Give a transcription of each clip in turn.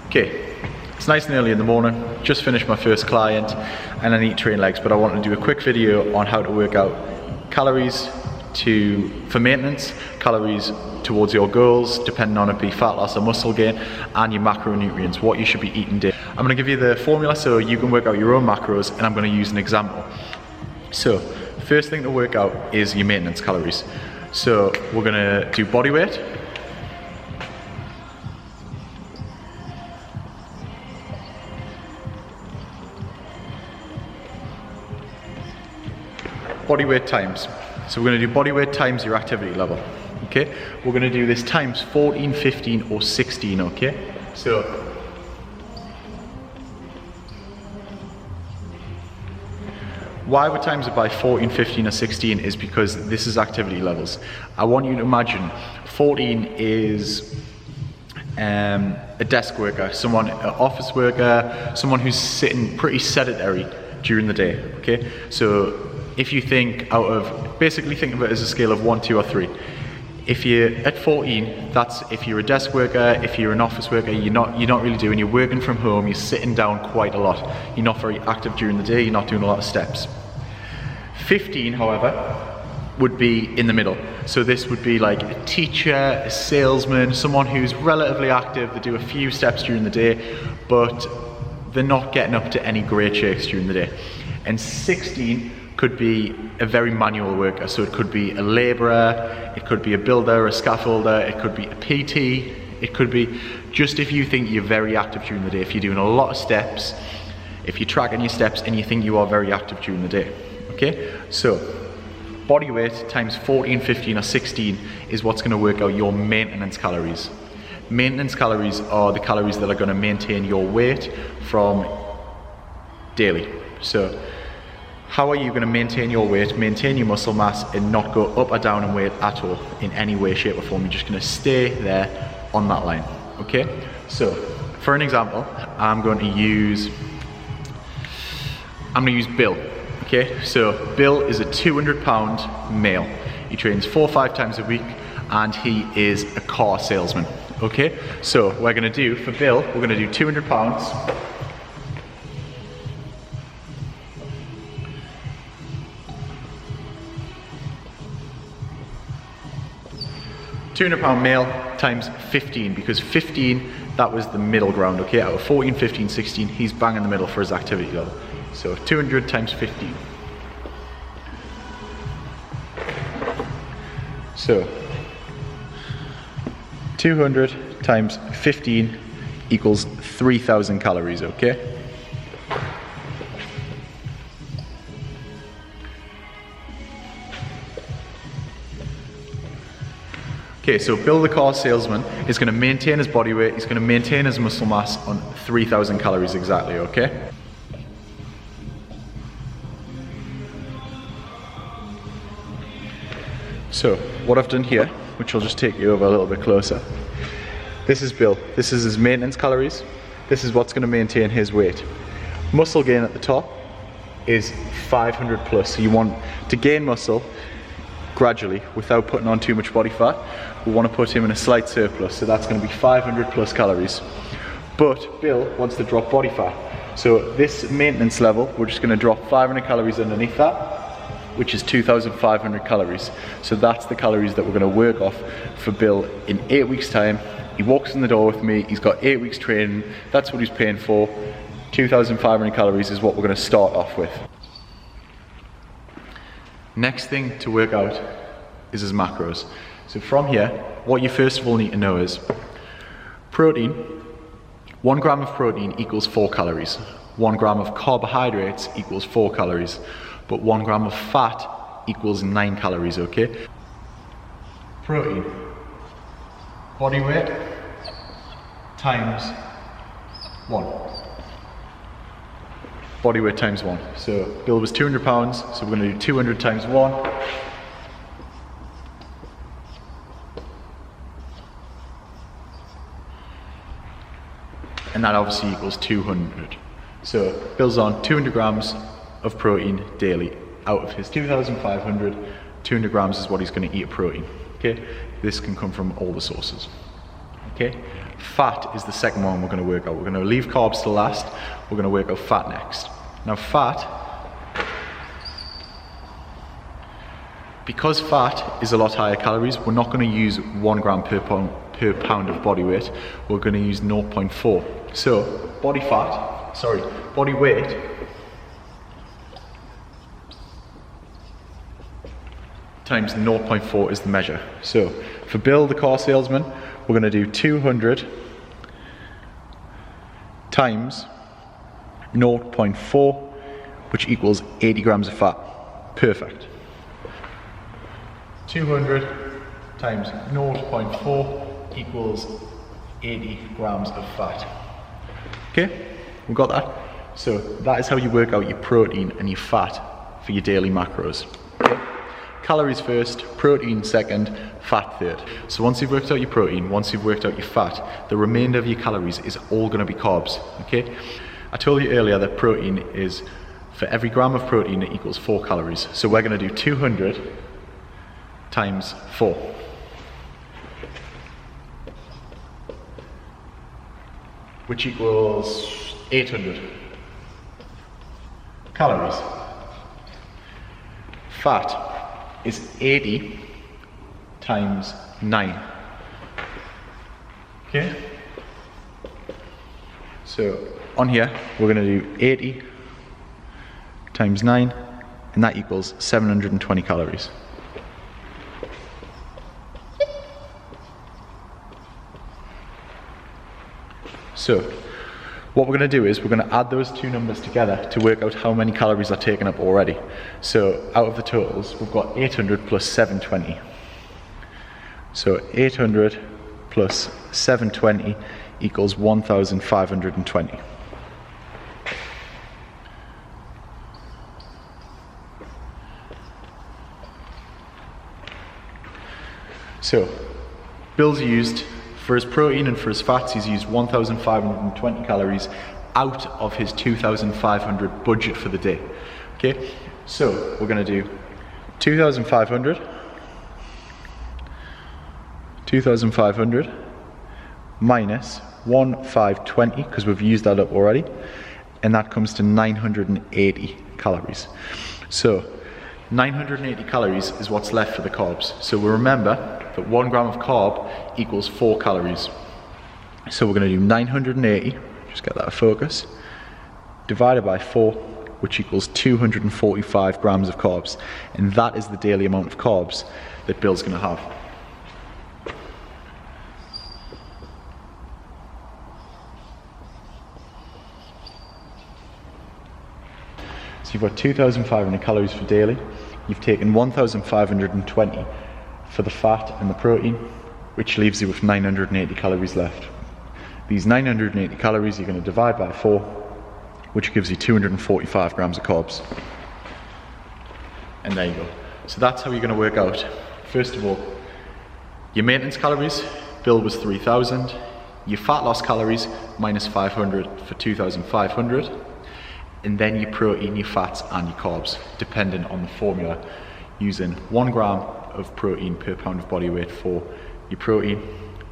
Okay, it's nice and early in the morning, just finished my first client and I need to train legs, but I want to do a quick video on how to work out calories for maintenance, calories towards your goals, depending on it be fat loss or muscle gain, and your macronutrients, what you should be eating daily. I'm going to give you the formula so you can work out your own macros, and I'm going to use an example. So, first thing to work out is your maintenance calories. So, we're going to do body weight. Body weight times. So we're going to do body weight times your activity level. Okay? We're going to do this times 14, 15 or 16, okay? So why we times it by 14, 15 or 16 is because this is activity levels. I want you to imagine 14 is a desk worker, an office worker, someone who's sitting pretty sedentary during the day, okay? So if you think basically think of it as a scale of 1, 2 or 3. If you're at 14, that's if you're a desk worker, if you're an office worker, you're not really doing, you're working from home, you're sitting down quite a lot. You're not very active during the day, you're not doing a lot of steps. 15, however, would be in the middle. So this would be like a teacher, a salesman, someone who's relatively active, they do a few steps during the day, but they're not getting up to any great shakes during the day. And 16 could be a very manual worker, so it could be a labourer, it could be a builder, a scaffolder, it could be a PT, it could be just if you think you're very active during the day, if you're doing a lot of steps, if you're tracking your steps and you think you are very active during the day, okay? So, body weight times 14, 15 or 16 is what's going to work out your maintenance calories. Maintenance calories are the calories that are going to maintain your weight from daily. So, how are you going to maintain your weight, maintain your muscle mass, and not go up or down in weight at all in any way, shape or form? You're just going to stay there on that line, okay? So, for an example, I'm going to use Bill, okay? So, Bill is a 200-pound male. He trains 4 or 5 times a week, and he is a car salesman, okay? So, we're going to do, for Bill, we're going to do 200 pounds. 200-pound male times 15, because 15, that was the middle ground, okay? Out of 14, 15, 16, he's bang in the middle for his activity level. So 200 times 15. So 200 times 15 equals 3,000 calories, okay? Okay, so Bill the car salesman is going to maintain his body weight, he's going to maintain his muscle mass on 3,000 calories exactly, okay? So, what I've done here, which I'll just take you over a little bit closer. This is Bill, this is his maintenance calories, this is what's going to maintain his weight. Muscle gain at the top is 500 plus, so you want to gain muscle gradually without putting on too much body fat. We want to put him in a slight surplus, so that's going to be 500 plus calories. But Bill wants to drop body fat, so this maintenance level, we're just going to drop 500 calories underneath that, which is 2,500 calories. So that's the calories that we're going to work off for Bill in 8 weeks time. He walks in the door with me, he's got 8 weeks training, that's what he's paying for. 2,500 calories is what we're going to start off with. Next thing to work out is his macros. So from here, what you first of all need to know is protein. 1 gram of protein equals 4 calories. 1 gram of carbohydrates equals 4 calories. But 1 gram of fat equals 9 calories, okay? Protein, body weight times 1. Body weight times 1. So Bill was 200 pounds, so we're going to do 200 times 1. And that obviously equals 200. So Bill's on 200 grams of protein daily. Out of his 2,500, 200 grams is what he's going to eat of protein. Okay, this can come from all the sources. Okay, fat is the second one we're going to work out. We're going to leave carbs to last. We're going to work out fat next. Now fat, because fat is a lot higher calories, we're not going to use 1 gram per pound of body weight. We're going to use 0.4. So body weight times 0.4 is the measure. So for Bill, the car salesman, we're going to do 200 times 0.4, which equals 80 grams of fat. Perfect. 200 times 0.4 equals 80 grams of fat. Okay, we got that? So that is how you work out your protein and your fat for your daily macros. Okay? Calories first, protein second, fat third. So once you've worked out your protein, once you've worked out your fat, the remainder of your calories is all going to be carbs. Okay? I told you earlier that protein is, for every gram of protein, it equals 4 calories. So we're going to do 200 times 4. Which equals 800 calories. Fat is 80 times 9. Okay? So on here, we're going to do 80 times 9, and that equals 720 calories. So what we're going to do is we're going to add those two numbers together to work out how many calories are taken up already. So out of the totals, we've got 800 plus 720. So 800 plus 720 equals 1,520. So Bill's used, for his protein and for his fats, he's used 1,520 calories out of his 2,500 budget for the day. Okay, so we're going to do 2,500 minus 1,520, because we've used that up already, and that comes to 980 calories. So 980 calories is what's left for the carbs. So we remember that 1 gram of carb equals 4 calories. So we're going to do 980, just get that to focus, divided by 4, which equals 245 grams of carbs. And that is the daily amount of carbs that Bill's going to have. So you've got 2,500 calories for daily. You've taken 1,520 for the fat and the protein, which leaves you with 980 calories left. These 980 calories you're going to divide by 4, which gives you 245 grams of carbs. And there you go. So that's how you're going to work out, first of all, your maintenance calories. Bill was 3,000. Your fat loss calories, minus 500 for 2,500. And then your protein, your fats and your carbs, depending on the formula, using 1 gram of protein per pound of body weight for your protein,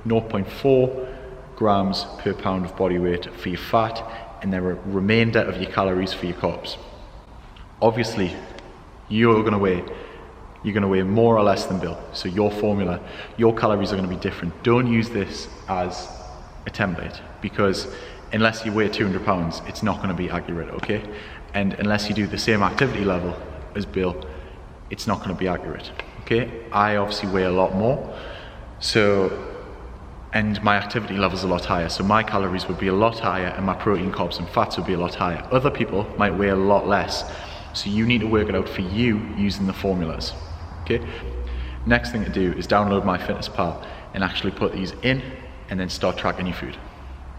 0.4 grams per pound of body weight for your fat, and the remainder of your calories for your carbs. Obviously, you're going to weigh more or less than Bill, so your formula, your calories are going to be different. Don't use this as a template, because unless you weigh 200 pounds, it's not going to be accurate, okay? And unless you do the same activity level as Bill, it's not going to be accurate, okay? I obviously weigh a lot more, and my activity level is a lot higher, so my calories would be a lot higher and my protein, carbs and fats would be a lot higher. Other people might weigh a lot less, so you need to work it out for you using the formulas, okay? Next thing to do is download MyFitnessPal and actually put these in and then start tracking your food.